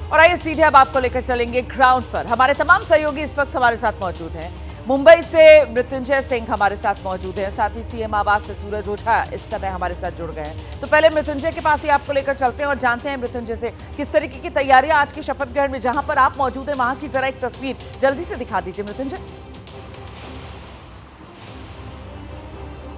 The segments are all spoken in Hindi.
और आइए सीधे अब आपको लेकर चलेंगे ग्राउंड पर। हमारे तमाम सहयोगी इस वक्त हमारे साथ मौजूद हैं। मुंबई से मृत्युंजय सिंह हमारे साथ मौजूद हैं, साथ ही सीएम आवास से सूरज ओझा इस समय हमारे साथ जुड़ गए हैं। तो पहले मृत्युंजय के पास ही आपको लेकर चलते हैं और जानते हैं मृत्युंजय से किस तरीके की तैयारियां आज की शपथ ग्रहण में, जहां पर आप मौजूद हैं वहां की जरा एक तस्वीर जल्दी से दिखा दीजिए मृत्युंजय।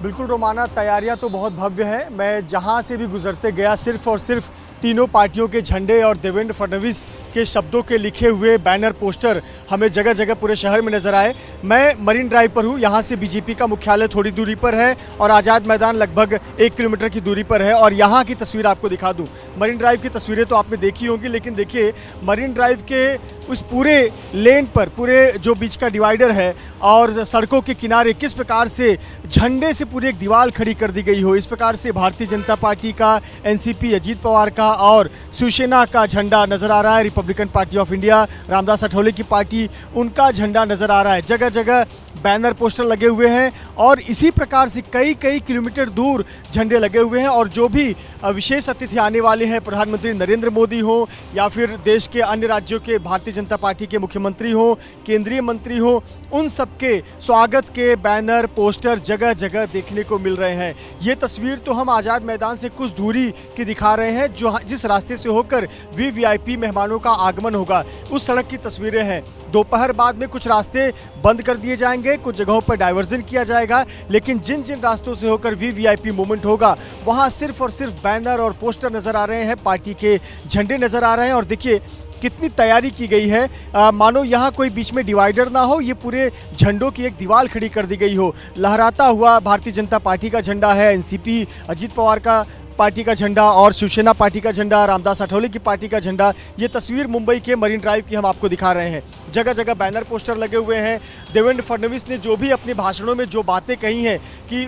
बिल्कुल रोमाना, तैयारियां तो बहुत भव्य हैं। मैं जहां से भी गुजरते गया सिर्फ और सिर्फ तीनों पार्टियों के झंडे और देवेंद्र फडणवीस के शब्दों के लिखे हुए बैनर पोस्टर हमें जगह जगह पूरे शहर में नजर आए। मैं मरीन ड्राइव पर हूँ, यहाँ से बीजेपी का मुख्यालय थोड़ी दूरी पर है और आज़ाद मैदान लगभग 1 किलोमीटर की दूरी पर है। और यहाँ की तस्वीर आपको दिखा दूँ। मरीन ड्राइव की तस्वीरें तो आपने देखी होंगी, लेकिन देखिए मरीन ड्राइव के उस पूरे लेन पर, पूरे जो बीच का डिवाइडर है और सड़कों के किनारे किस प्रकार से झंडे से पूरी एक दीवार खड़ी कर दी गई हो। इस प्रकार से भारतीय जनता पार्टी का, एनसीपी अजीत पवार का और शिवसेना का झंडा नजर आ रहा है। Republican party of India, Ramdas Athawale की पार्टी, उनका झंडा नजर आ रहा है। जगह जगह बैनर पोस्टर लगे हुए हैं और इसी प्रकार से कई कई किलोमीटर दूर झंडे लगे हुए हैं। और जो भी विशेष अतिथि आने वाले हैं, प्रधानमंत्री नरेंद्र मोदी हो या फिर देश के अन्य राज्यों के भारतीय जनता पार्टी के मुख्यमंत्री हो, केंद्रीय मंत्री हो, उन सबके स्वागत के बैनर पोस्टर जगह जगह देखने को मिल रहे हैं। ये तस्वीर तो हम आज़ाद मैदान से कुछ दूरी की दिखा रहे हैं, जो जिस रास्ते से होकर वीवीआईपी मेहमानों का आगमन होगा उस सड़क की तस्वीरें हैं। दोपहर बाद में कुछ रास्ते बंद कर दिए जाएंगे, कुछ जगहों पर डाइवर्जन किया जाएगा, लेकिन जिन जिन रास्तों से होकर वीवीआईपी मूवमेंट होगा वहां सिर्फ और सिर्फ बैनर और पोस्टर नजर आ रहे हैं, पार्टी के झंडे नजर आ रहे हैं। और देखिए कितनी तैयारी की गई है, मानो यहाँ कोई बीच में डिवाइडर ना हो, ये पूरे झंडों की एक दीवार खड़ी कर दी गई हो। लहराता हुआ भारतीय जनता पार्टी का झंडा है, एनसीपी अजीत पवार का पार्टी का झंडा और शिवसेना पार्टी का झंडा, रामदास अठौले की पार्टी का झंडा। ये तस्वीर मुंबई के मरीन ड्राइव की हम आपको दिखा रहे हैं। जगह जगह बैनर पोस्टर लगे हुए हैं। देवेंद्र फडणवीस ने जो भी अपने भाषणों में जो बातें कही हैं कि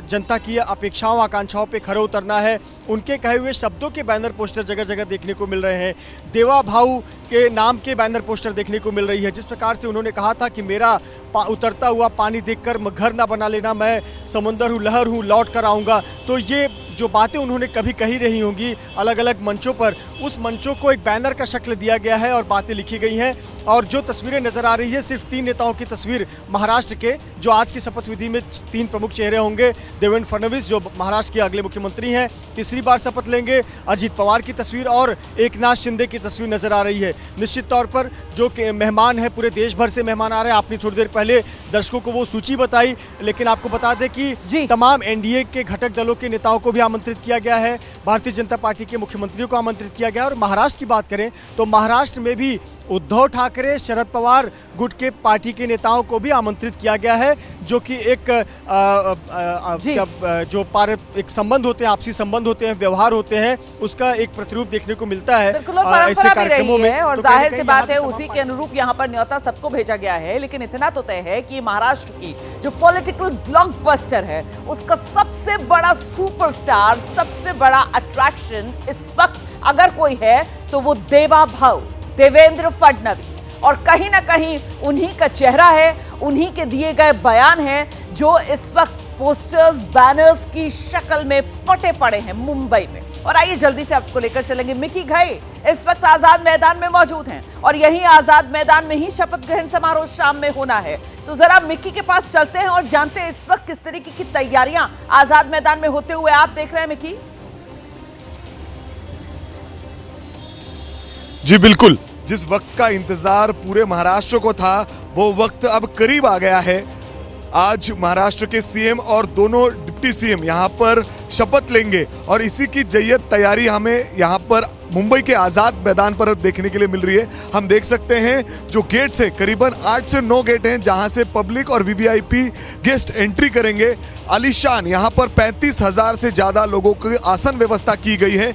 जनता की अपेक्षाओं आकांक्षाओं पे खरे उतरना है, उनके कहे हुए शब्दों के बैनर पोस्टर जगह जगह देखने को मिल रहे हैं। देवा भाऊ के नाम के बैनर पोस्टर देखने को मिल रही है। जिस प्रकार से उन्होंने कहा था कि मेरा उतरता हुआ पानी देखकर घर ना बना लेना, मैं समुंदर हूँ, लहर हूँ, लौट कर आऊँगा। तो ये जो बातें उन्होंने कभी कही रही होंगी अलग अलग मंचों पर, उस मंचों को एक बैनर का शक्ल दिया गया है और बातें लिखी गई हैं। और जो तस्वीरें नजर आ रही है सिर्फ 3 नेताओं की तस्वीर महाराष्ट्र के, जो आज की शपथ विधि में 3 प्रमुख चेहरे होंगे। देवेंद्र फडणवीस जो महाराष्ट्र के अगले मुख्यमंत्री हैं, तीसरी बार शपथ लेंगे, अजीत पवार की तस्वीर और एकनाथ शिंदे की तस्वीर नजर आ रही है। निश्चित तौर पर जो मेहमान है, पूरे देश भर से मेहमान आ रहे हैं। आपने थोड़ी देर पहले दर्शकों को वो सूची बताई, लेकिन आपको बता दें कि तमाम एनडीए के घटक दलों के नेताओं को भी आमंत्रित किया गया है, भारतीय जनता पार्टी के मुख्यमंत्रियों को आमंत्रित किया गया है। और महाराष्ट्र की बात करें तो महाराष्ट्र में भी उद्धव ठाकरे, शरद पवार गुट के पार्टी के नेताओं को भी आमंत्रित किया गया है, जो कि एक एक संबंध होते हैं, आपसी संबंध होते हैं, व्यवहार होते हैं, उसका एक प्रतिरूप देखने को मिलता है ऐसे कार्यक्रमों में। और जाहिर सी बात है उसी के अनुरूप यहाँ पर न्योता सबको भेजा गया है। लेकिन इतना तो तय है कि महाराष्ट्र की जो पॉलिटिकल ब्लॉकबस्टर है, उसका सबसे बड़ा सुपरस्टार, सबसे बड़ा अट्रैक्शन इस वक्त अगर कोई है तो वो देवा भाऊ देवेंद्र फडणवीस। और कहीं ना कहीं उन्हीं का चेहरा है, उन्हीं के दिए गए बयान हैं जो इस वक्त पोस्टर्स, बैनर्स की शक्ल में पटे पड़े हैं मुंबई में। और आइए जल्दी से आपको लेकर चलेंगे। मिकी घई इस वक्त आजाद मैदान में मौजूद हैं और यही आजाद मैदान में ही शपथ ग्रहण समारोह शाम में होना है। तो जरा मिकी के पास चलते हैं और जानते हैं इस वक्त किस तरीके की तैयारियां आजाद मैदान में होते हुए आप देख रहे हैं। मिकी जी बिल्कुल, जिस वक्त का इंतजार पूरे महाराष्ट्र को था वो वक्त अब करीब आ गया है। आज महाराष्ट्र के सीएम और दोनों डिप्टी सीएम यहाँ पर शपथ लेंगे और इसी की जय्यत तैयारी हमें यहाँ पर मुंबई के आज़ाद मैदान पर देखने के लिए मिल रही है। हम देख सकते हैं जो गेट्स है, करीबन 8 से 9 गेट हैं जहाँ से पब्लिक और वीवीआईपी गेस्ट एंट्री करेंगे। आलीशान यहाँ पर 35,000 से ज़्यादा लोगों की आसन व्यवस्था की गई है।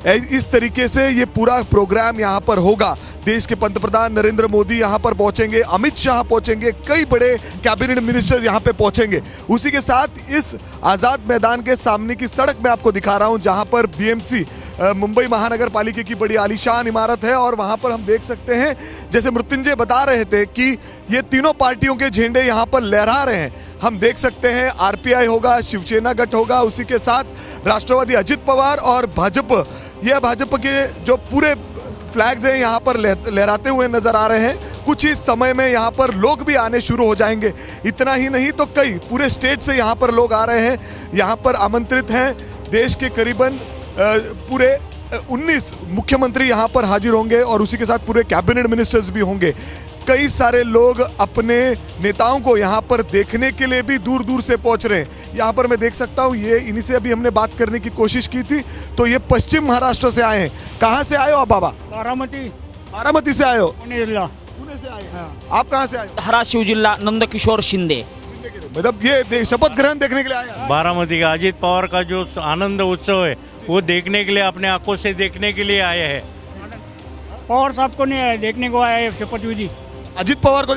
इस तरीके से ये पूरा प्रोग्राम यहाँ पर होगा। देश के पंतप्रधान नरेंद्र मोदी यहाँ पर पहुँचेंगे, अमित शाह पहुँचेंगे, कई बड़े कैबिनेट मिनिस्टर्स यहाँ पे पहुँचेंगे। उसी के साथ इस आज़ाद मैदान के सामने की सड़क मैं आपको दिखा रहा हूँ जहाँ पर बीएमसी मुंबई महानगर पालिका की बड़ी आलीशान इमारत है। और वहाँ पर हम देख सकते हैं, जैसे मृत्युंजय बता रहे थे कि ये तीनों पार्टियों के झंडे यहाँ पर लहरा रहे हैं। हम देख सकते हैं आरपीआई होगा, शिवसेना गठ होगा, उसी के साथ राष्ट्रवादी अजित पवार और भाजपा, यह भाजपा के जो पूरे फ्लैग्स हैं यहाँ पर लहराते हुए नजर आ रहे हैं। कुछ ही समय में यहाँ पर लोग भी आने शुरू हो जाएंगे। इतना ही नहीं तो कई पूरे स्टेट से यहाँ पर लोग आ रहे हैं, यहाँ पर आमंत्रित हैं। देश के करीबन पूरे 19 मुख्यमंत्री यहाँ पर हाजिर होंगे और उसी के साथ पूरे कैबिनेट मिनिस्टर्स भी होंगे। कई सारे लोग अपने नेताओं को यहाँ पर देखने के लिए भी दूर दूर से पहुँच रहे हैं। यहाँ पर मैं देख सकता हूँ, ये इन्हीं से अभी हमने बात करने की कोशिश की थी, तो ये पश्चिम महाराष्ट्र से आए हैं। कहाँ से आए हो आप बाबा? बारामती से आए हो? पुणे से आए हैं। आप कहाँ से आए हो? धाराशिव जिला, नंदकिशोर शिंदे। मतलब ये शपथ ग्रहण देखने के लिए आए हैं? बारामती का अजीत पवार का जो आनंद उत्सव है वो देखने के लिए, अपने आंखों से देखने के लिए आए हैं। पवार साहब को नहीं आया, देखने को आया है शपथ विधि। अजीत पवार को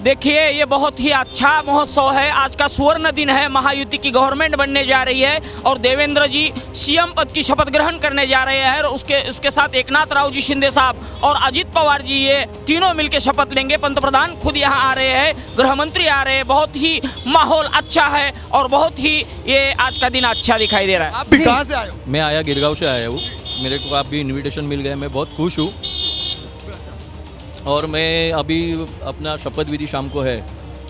देखिए, ये बहुत ही अच्छा महोत्सव है। आज का स्वर्ण दिन है, महायुति की गवर्नमेंट बनने जा रही है और देवेंद्र जी सीएम पद की शपथ ग्रहण करने जा रहे हैं और उसके साथ एकनाथ राव जी शिंदे साहब और अजीत पवार जी, ये तीनों मिलकर शपथ लेंगे। पंतप्रधान खुद यहाँ आ रहे हैं, गृह मंत्री आ रहे हैं। बहुत ही माहौल अच्छा है और बहुत ही ये आज का दिन अच्छा दिखाई दे रहा है। आप भी कहाँ से आए हो? मैं आया गिरगांव से आया हूँ। मेरे को आपकी इनविटेशन मिल गया, मैं बहुत खुश हूँ। और मैं अभी अपना शपथ विधि शाम को है,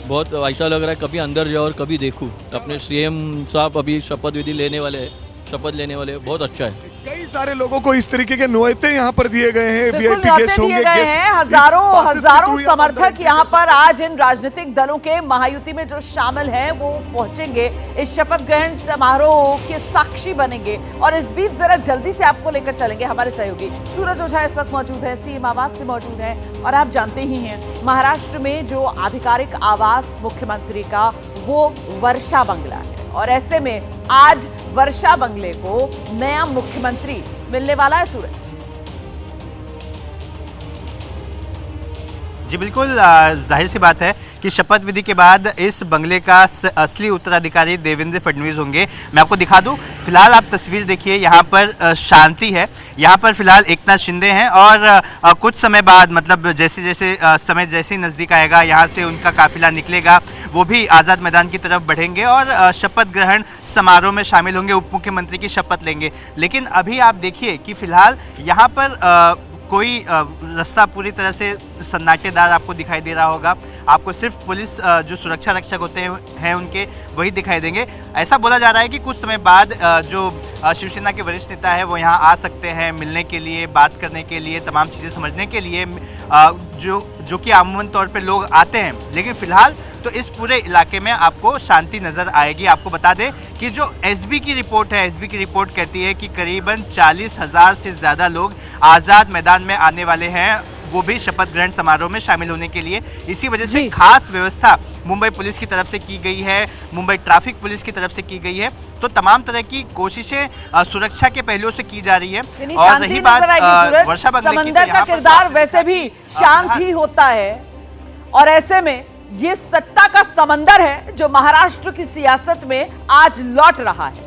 बहुत ऐसा लग रहा है कभी अंदर जाओ और कभी देखूं। अपने सीएम साहब अभी शपथ विधि लेने वाले हैं, शपथ लेने वाले हैं, बहुत अच्छा है। कई सारे लोगों को इस तरीके के नुयते यहाँ पर दिए गए हैं। बिल्कुल VIP गेस्ट दिए होंगे, गए गेस्ट हैं। इस हजारों process के हजारों through यहाँ समर्थक पर यहाँ पर आज इन राजनीतिक दलों के महायुति में जो शामिल हैं वो पहुंचेंगे, इस शपथ ग्रहण समारोह के साक्षी बनेंगे। और इस बीच जरा जल्दी से आपको लेकर चलेंगे हमारे सहयोगी सूरज ओझा इस वक्त मौजूद है, सीएम आवास से मौजूद हैं। और आप जानते ही हैं, महाराष्ट्र में जो आधिकारिक आवास मुख्यमंत्री का वो वर्षा बंगला है और ऐसे में आज वर्षा बंगले को नया मुख्यमंत्री मिलने वाला है। सूरज जी बिल्कुल, जाहिर सी बात है कि शपथ विधि के बाद इस बंगले का असली उत्तराधिकारी देवेंद्र फडणवीस होंगे। मैं आपको दिखा दूं, फिलहाल आप तस्वीर देखिए, यहाँ पर शांति है। यहाँ पर फिलहाल एकनाथ शिंदे हैं और कुछ समय बाद, मतलब जैसे जैसे समय जैसे ही नज़दीक आएगा, यहाँ से उनका काफिला निकलेगा, वो भी आज़ाद मैदान की तरफ बढ़ेंगे और शपथ ग्रहण समारोह में शामिल होंगे, उप मुख्यमंत्री की शपथ लेंगे। लेकिन अभी आप देखिए कि फिलहाल यहाँ पर कोई रास्ता पूरी तरह से सन्नाटेदार आपको दिखाई दे रहा होगा। आपको सिर्फ पुलिस जो सुरक्षा रक्षक होते हैं उनके वही दिखाई देंगे। ऐसा बोला जा रहा है कि कुछ समय बाद जो शिवसेना के वरिष्ठ नेता है वो यहाँ आ सकते हैं मिलने के लिए, बात करने के लिए, तमाम चीज़ें समझने के लिए, जो कि आमूमन तौर पे लोग आते हैं। लेकिन फिलहाल तो इस पूरे इलाके में आपको शांति नज़र आएगी। आपको बता दें कि जो एसबी की रिपोर्ट है, एसबी की रिपोर्ट कहती है कि करीबन 40,000 से ज़्यादा लोग आज़ाद मैदान में आने वाले हैं, वो भी शपथ ग्रहण समारोह में शामिल होने के लिए। इसी वजह से खास व्यवस्था मुंबई पुलिस की तरफ से की गई है, मुंबई ट्रैफिक पुलिस की तरफ से की गई है। तो तमाम तरह की कोशिशें सुरक्षा के पहलुओं से की जा रही है। और रही बात वर्षा बंगले की, समंदर का किरदार वैसे भी शांत ही होता है और ऐसे में ये सत्ता का समंदर है जो महाराष्ट्र की सियासत में आज लौट रहा है।